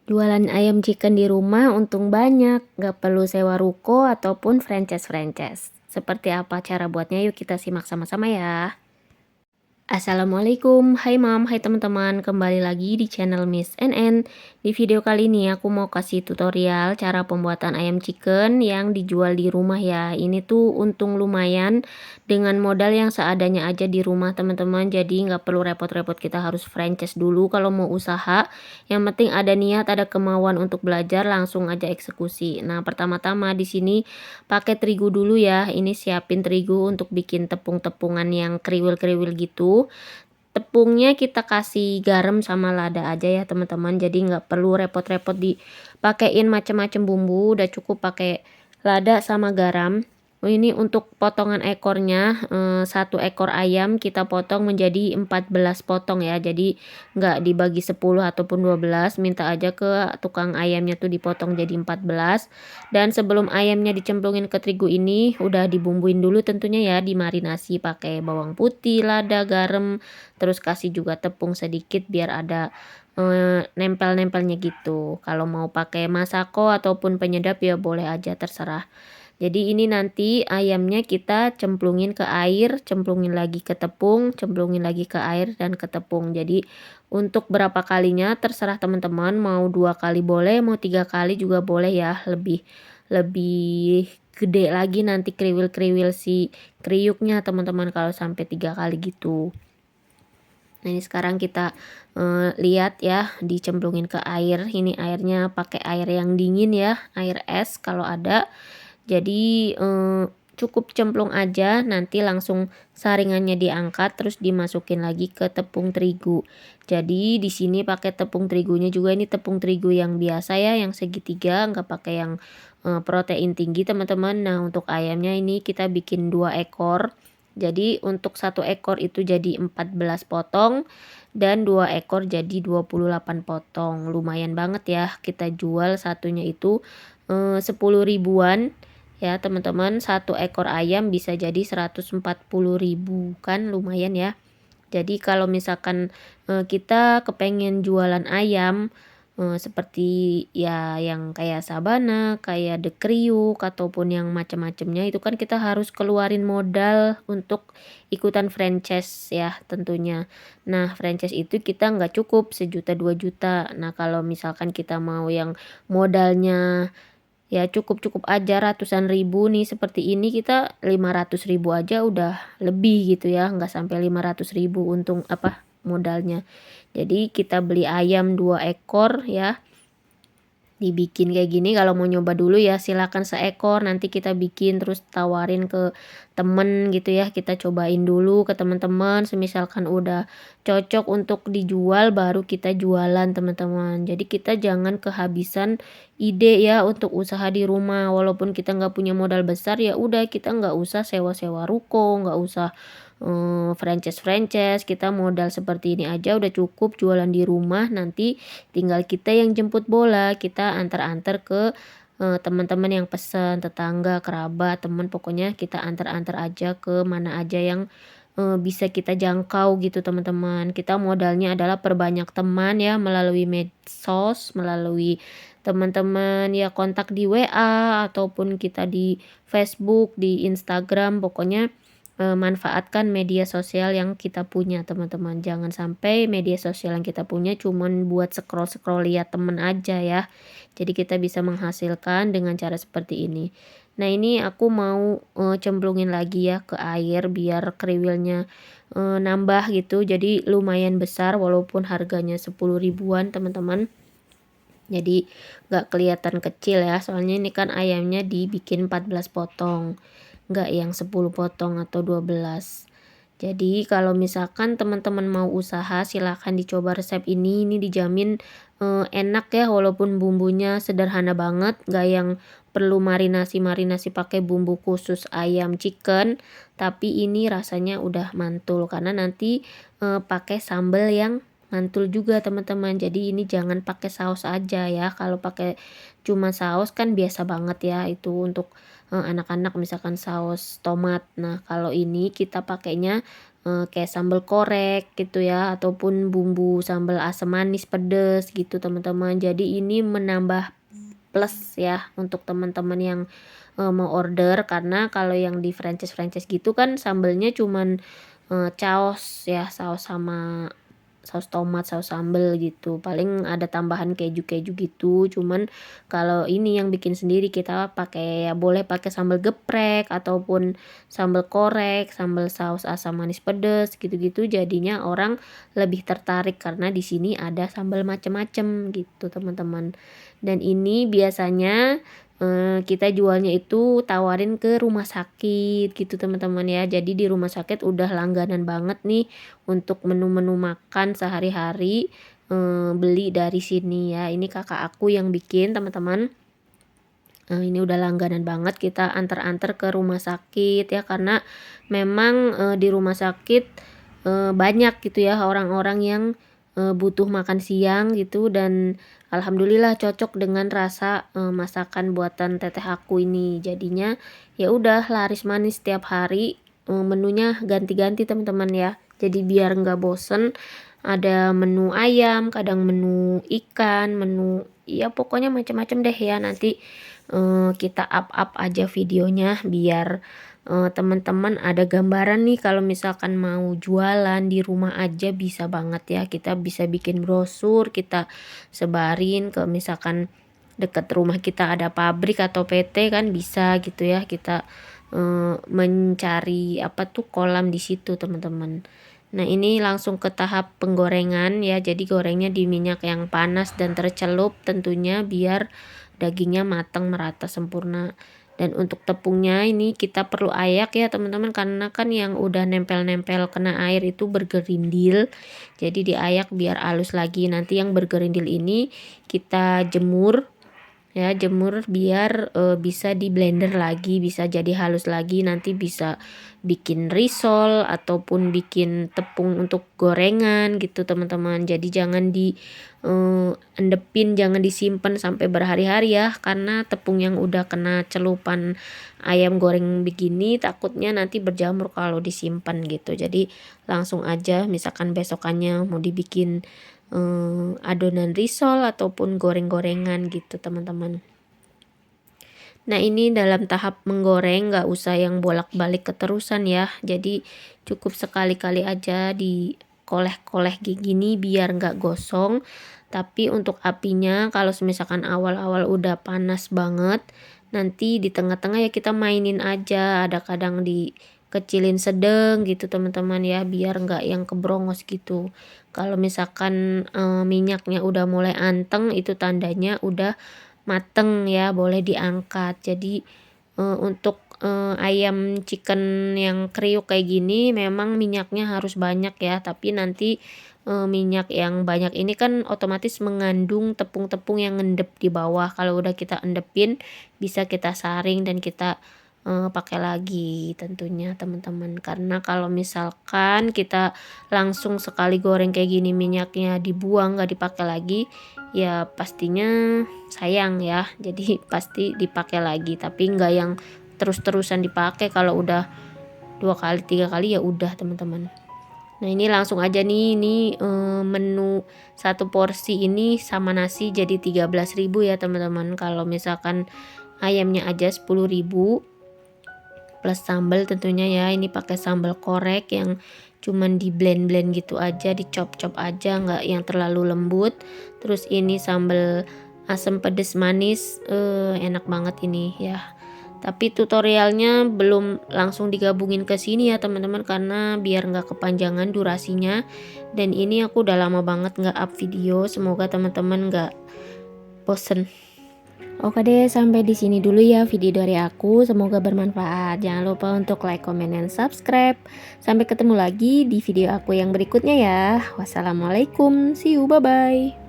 Jualan ayam chicken di rumah untung banyak, nggak perlu sewa ruko ataupun franchise-franchise. Seperti apa cara buatnya? Yuk kita simak sama-sama ya. Assalamualaikum, hai mam, hai teman-teman, kembali lagi di channel Miss NN. Di video kali ini aku mau kasih tutorial cara pembuatan ayam chicken yang dijual di rumah ya. Ini tuh untung lumayan dengan modal yang seadanya aja di rumah teman-teman. Jadi nggak perlu repot-repot kita harus franchise dulu kalau mau usaha. Yang penting ada niat, ada kemauan untuk belajar, langsung aja eksekusi. Nah pertama-tama di sini pakai terigu dulu ya. Ini siapin terigu untuk bikin tepung-tepungan yang kriwil-kriwil gitu. Tepungnya kita kasih garam sama lada aja ya teman-teman, jadi nggak perlu repot-repot dipakein macam-macam bumbu, udah cukup pakai lada sama garam. Ini untuk potongan ekornya, 1 ekor ayam kita potong menjadi 14 potong ya, jadi nggak dibagi 10 ataupun 12, minta aja ke tukang ayamnya tuh dipotong jadi 14. Dan sebelum ayamnya dicemplungin ke terigu ini udah dibumbuin dulu tentunya ya, dimarinasi pakai bawang putih, lada, garam, terus kasih juga tepung sedikit biar ada nempel-nempelnya gitu. Kalau mau pakai masako ataupun penyedap ya boleh aja, terserah. Jadi ini nanti ayamnya kita cemplungin ke air, cemplungin lagi ke tepung, cemplungin lagi ke air dan ke tepung. Jadi untuk berapa kalinya terserah teman-teman, mau 2 kali boleh, mau 3 kali juga boleh ya. Lebih lebih gede lagi nanti kriwil-kriwil si kriuknya teman-teman kalau sampai 3 kali gitu. Nah ini sekarang kita lihat ya, dicemplungin ke air. Ini airnya pakai air yang dingin ya, air es kalau ada. Jadi cukup cemplung aja, nanti langsung saringannya diangkat terus dimasukin lagi ke tepung terigu. Jadi di sini pakai tepung terigunya juga, ini tepung terigu yang biasa ya, yang segitiga, nggak pakai yang protein tinggi teman-teman. Nah untuk ayamnya ini kita bikin 2 ekor. Jadi untuk 1 ekor itu jadi 14 potong dan 2 ekor jadi 28 potong. Lumayan banget ya, kita jual satunya itu 10 ribuan ya teman-teman. 1 ekor ayam bisa jadi 140.000 kan, lumayan ya. Jadi kalau misalkan kita kepengen jualan ayam seperti ya yang kayak sabana, kayak The Kriuk ataupun yang macam-macamnya, itu kan kita harus keluarin modal untuk ikutan franchise ya tentunya. Nah franchise itu kita nggak cukup 1 juta 2 juta. Nah kalau misalkan kita mau yang modalnya ya cukup-cukup aja ratusan ribu nih seperti ini, kita 500.000 aja udah lebih gitu ya, nggak sampai 500.000 untung apa modalnya. Jadi kita beli ayam 2 ekor ya, dibikin kayak gini. Kalau mau nyoba dulu ya silakan seekor, nanti kita bikin terus tawarin ke temen gitu ya, kita cobain dulu ke teman-teman, semisalkan udah cocok untuk dijual baru kita jualan teman-teman. Jadi kita jangan kehabisan ide ya untuk usaha di rumah, walaupun kita nggak punya modal besar ya udah kita nggak usah sewa-sewa ruko, nggak usah franchise-franchise, kita modal seperti ini aja udah cukup jualan di rumah. Nanti tinggal kita yang jemput bola, kita antar-antar ke teman-teman yang pesan, tetangga, kerabat, teman, pokoknya kita antar-antar aja ke mana aja yang bisa kita jangkau gitu teman-teman. Kita modalnya adalah perbanyak teman ya, melalui medsos, melalui teman-teman ya, kontak di WA ataupun kita di Facebook, di Instagram, pokoknya manfaatkan media sosial yang kita punya teman-teman. Jangan sampai media sosial yang kita punya cuman buat scroll-scroll lihat temen aja ya. Jadi kita bisa menghasilkan dengan cara seperti ini. Nah ini aku mau cemplungin lagi ya ke air biar kriwilnya nambah gitu. Jadi lumayan besar walaupun harganya 10 ribuan teman-teman. Jadi nggak kelihatan kecil ya, soalnya ini kan ayamnya dibikin 14 potong, nggak yang 10 potong atau 12. Jadi kalau misalkan teman-teman mau usaha silahkan dicoba resep ini dijamin enak ya, walaupun bumbunya sederhana banget, nggak yang perlu marinasi-marinasi pakai bumbu khusus ayam chicken, tapi ini rasanya udah mantul karena nanti pakai sambal yang mantul juga teman-teman. Jadi ini jangan pakai saus aja ya, kalau pakai cuma saus kan biasa banget ya itu untuk anak-anak misalkan saus tomat. Nah kalau ini kita pakainya kayak sambal korek gitu ya, ataupun bumbu sambal asam manis pedes gitu teman-teman. Jadi ini menambah plus ya untuk teman-teman yang mau order, karena kalau yang di franchise-franchise gitu kan sambelnya cuman saus ya, saus sama saus tomat, saus sambel gitu. Paling ada tambahan keju-keju gitu. Cuman kalau ini yang bikin sendiri kita pakai ya boleh pakai sambal geprek ataupun sambal korek, sambal saus asam manis pedes gitu-gitu. Jadinya orang lebih tertarik karena di sini ada sambal macem-macem gitu teman-teman. Dan ini biasanya kita jualnya itu tawarin ke rumah sakit gitu teman-teman ya. Jadi di rumah sakit udah langganan banget nih untuk menu-menu makan sehari-hari, beli dari sini ya. Ini kakak aku yang bikin teman-teman. Ini udah langganan banget kita antar-antar ke rumah sakit ya, karena memang di rumah sakit banyak gitu ya orang-orang yang butuh makan siang gitu, dan alhamdulillah cocok dengan rasa masakan buatan teteh aku ini. Jadinya ya udah laris manis setiap hari, menunya ganti-ganti teman-teman ya. Jadi biar nggak bosen, ada menu ayam, kadang menu ikan, menu ya pokoknya macam-macam deh ya. Nanti kita up aja videonya biar teman-teman ada gambaran nih, kalau misalkan mau jualan di rumah aja bisa banget ya. Kita bisa bikin brosur, kita sebarin ke misalkan deket rumah kita ada pabrik atau PT kan bisa gitu ya, kita mencari apa tuh kolam di situ teman-teman. Nah ini langsung ke tahap penggorengan ya, jadi gorengnya di minyak yang panas dan tercelup tentunya biar dagingnya matang merata sempurna. Dan untuk tepungnya ini kita perlu ayak ya teman-teman, karena kan yang udah nempel-nempel kena air itu bergerindil, jadi diayak biar halus lagi. Nanti yang bergerindil ini kita jemur ya, jemur biar bisa di blender lagi, bisa jadi halus lagi, nanti bisa bikin risol ataupun bikin tepung untuk gorengan gitu teman-teman. Jadi jangan di endepin, jangan disimpan sampai berhari-hari ya, karena tepung yang udah kena celupan ayam goreng begini takutnya nanti berjamur kalau disimpan gitu. Jadi langsung aja misalkan besokannya mau dibikin adonan risol ataupun goreng-gorengan gitu teman-teman. Nah ini dalam tahap menggoreng, nggak usah yang bolak-balik keterusan ya, jadi cukup sekali-kali aja dikoleh-koleh gini biar nggak gosong. Tapi untuk apinya kalau misalkan awal-awal udah panas banget, nanti di tengah-tengah ya kita mainin aja, ada kadang dikecilin sedang gitu teman-teman ya, biar nggak yang kebrongos gitu. Kalau misalkan minyaknya udah mulai anteng, itu tandanya udah mateng ya, boleh diangkat. Jadi untuk ayam chicken yang kriuk kayak gini memang minyaknya harus banyak ya, tapi nanti minyak yang banyak ini kan otomatis mengandung tepung-tepung yang ngendep di bawah. Kalau udah kita endepin bisa kita saring dan kita pakai lagi tentunya teman-teman. Karena kalau misalkan kita langsung sekali goreng kayak gini minyaknya dibuang nggak dipakai lagi, ya pastinya sayang ya. Jadi pasti dipakai lagi, tapi nggak yang terus-terusan dipakai. Kalau udah 2 kali 3 kali ya udah teman-teman. Nah ini langsung aja nih, ini menu satu porsi ini sama nasi jadi 13.000 ya teman-teman. Kalau misalkan ayamnya aja 10.000 plus sambal tentunya ya. Ini pakai sambal korek yang cuman di blend-blend gitu aja, dicop-cop aja, nggak yang terlalu lembut. Terus ini sambal asam pedes manis, enak banget ini ya. Tapi tutorialnya belum langsung digabungin ke sini ya teman-teman, karena biar nggak kepanjangan durasinya. Dan ini aku udah lama banget nggak up video, semoga teman-teman nggak bosen. Oke deh, sampai di sini dulu ya video dari aku. Semoga bermanfaat. Jangan lupa untuk like, comment, dan subscribe. Sampai ketemu lagi di video aku yang berikutnya ya. Wassalamualaikum. See you. Bye-bye.